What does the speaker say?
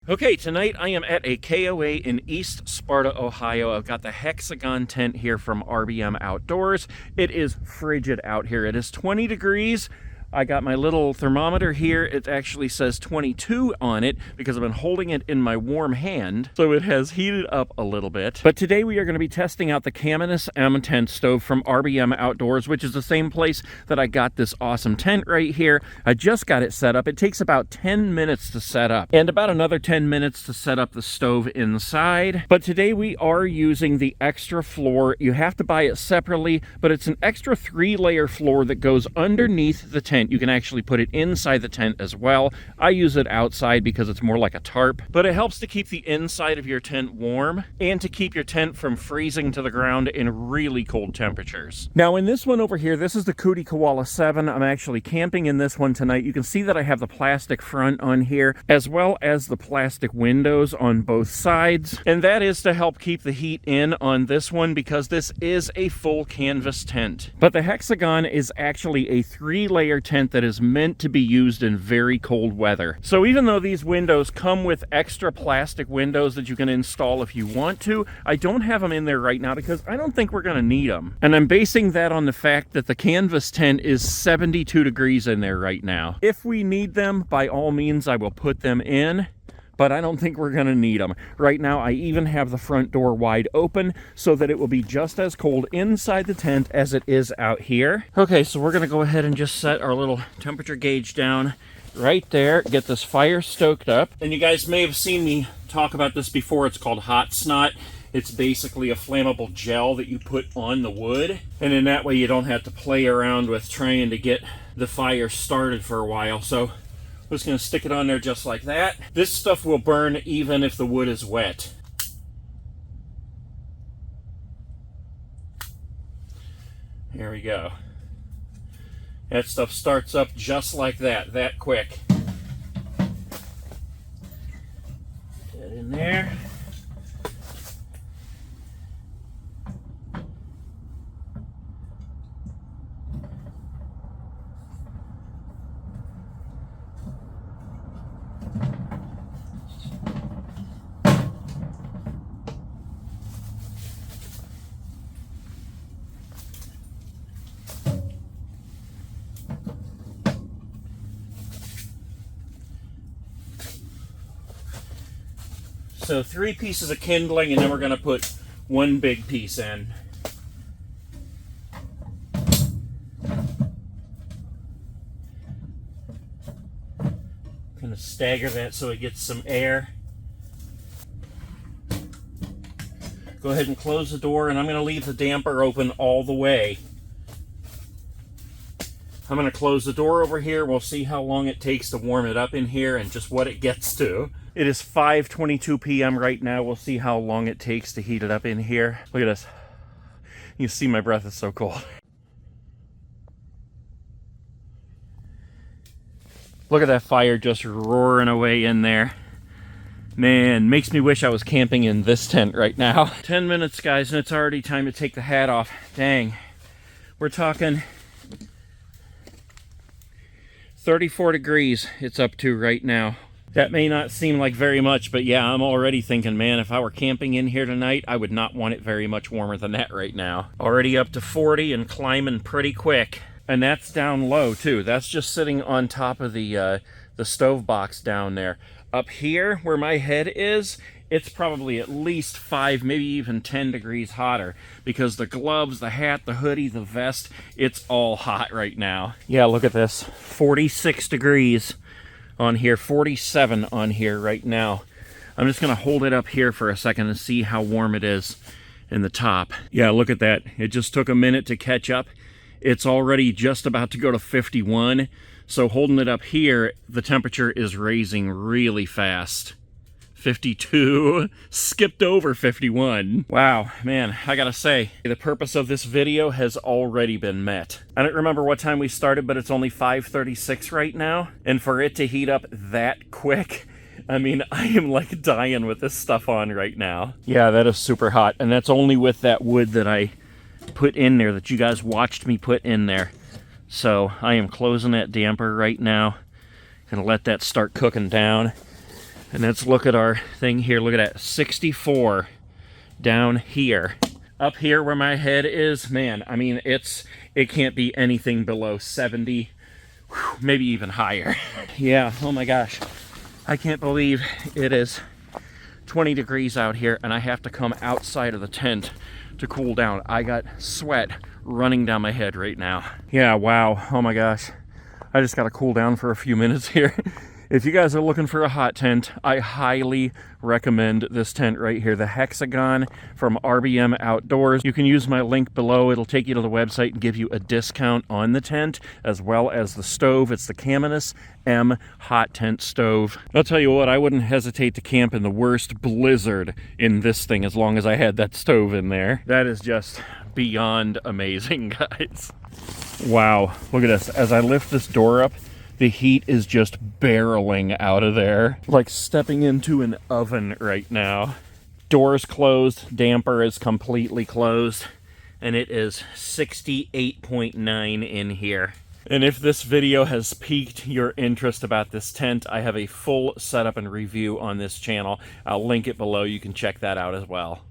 Okay, tonight I am at a KOA in East Sparta, Ohio. I've got the Hexagon tent here from RBM Outdoors. It is frigid out here. It is 20 degrees. I got my little thermometer here. It actually says 22 on it because I've been holding it in my warm hand, so it has heated up a little bit. But today we are going to be testing out the Caminus M tent stove from RBM Outdoors, which is the same place that I got this awesome tent right here. I just got it set up. It takes about 10 minutes to set up and about another 10 minutes to set up the stove inside. But today we are using the extra floor. You have to buy it separately, but it's an extra 3-layer floor that goes underneath the tent. You can actually put it inside the tent as well. I use it outside because it's more like a tarp, but it helps to keep the inside of your tent warm and to keep your tent from freezing to the ground in really cold temperatures. Now in this one over here, this is the Cootie Koala 7. I'm actually camping in this one tonight. You can see that I have the plastic front on here as well as the plastic windows on both sides, and that is to help keep the heat in on this one because this is a full canvas tent. But the Hexagon is actually a 3-layer tent that is meant to be used in very cold weather. So even though these windows come with extra plastic windows that you can install if you want to, I don't have them in there right now because I don't think we're going to need them. And I'm basing that on the fact that the canvas tent is 72 degrees in there right now. If we need them, by all means, I will put them in, but I don't think we're gonna need them. Right now, I even have the front door wide open so that it will be just as cold inside the tent as it is out here. Okay, so we're gonna go ahead and just set our little temperature gauge down right there, get this fire stoked up. And you guys may have seen me talk about this before. It's called Hot Snot. It's basically a flammable gel that you put on the wood, and in that way you don't have to play around with trying to get the fire started for a while. So I'm just going to stick it on there just like that. This stuff will burn even if the wood is wet. There we go. That stuff starts up just like that quick. Get in there. So 3 pieces of kindling, and then we're going to put 1 big piece in. Going to stagger that so it gets some air. Go ahead and close the door, and I'm going to leave the damper open all the way. I'm going to close the door over here. We'll see how long it takes to warm it up in here and just what it gets to. It is 5:22 p.m. right now. We'll see how long it takes to heat it up in here. Look at this. You can see my breath is so cold. Look at that fire just roaring away in there. Man, makes me wish I was camping in this tent right now. 10 minutes, guys, and it's already time to take the hat off. Dang. We're talking 34 degrees it's up to right now. That may not seem like very much, but yeah, I'm already thinking, man, if I were camping in here tonight, I would not want it very much warmer than that right now. Already up to 40 and climbing pretty quick. And that's down low too. That's just sitting on top of the stove box down there. Up here where my head is, it's probably at least 5, maybe even 10 degrees hotter because the gloves, the hat, the hoodie, the vest, it's all hot right now. Yeah, look at this. 46 degrees on here, 47 on here right now. I'm just gonna hold it up here for a second and see how warm it is in the top. Yeah, look at that. It just took a minute to catch up. It's already just about to go to 51. So holding it up here, the temperature is raising really fast. 52, skipped over 51. Wow, man, I gotta say, the purpose of this video has already been met. I don't remember what time we started, but it's only 5:36 right now. And for it to heat up that quick, I mean, I am like dying with this stuff on right now. Yeah, that is super hot. And that's only with that wood that I put in there, that you guys watched me put in there. So I am closing that damper right now. Gonna let that start cooking down. And let's look at our thing here. Look at that, 64 down here. Up here where my head is, man, I mean, it can't be anything below 70, maybe even higher. Yeah, oh my gosh. I can't believe it is 20 degrees out here and I have to come outside of the tent to cool down. I got sweat running down my head right now. Yeah, wow, oh my gosh. I just gotta cool down for a few minutes here. If you guys are looking for a hot tent, I highly recommend this tent right here, the Hexagon from RBM Outdoors. You can use my link below. It'll take you to the website and give you a discount on the tent, as well as the stove. It's the Caminus M hot tent stove. I'll tell you what, I wouldn't hesitate to camp in the worst blizzard in this thing as long as I had that stove in there. That is just beyond amazing, guys. Wow, look at this. As I lift this door up, the heat is just barreling out of there, like stepping into an oven right now. Door's closed, damper is completely closed, and it is 68.9 in here. And if this video has piqued your interest about this tent, I have a full setup and review on this channel. I'll link it below. You can check that out as well.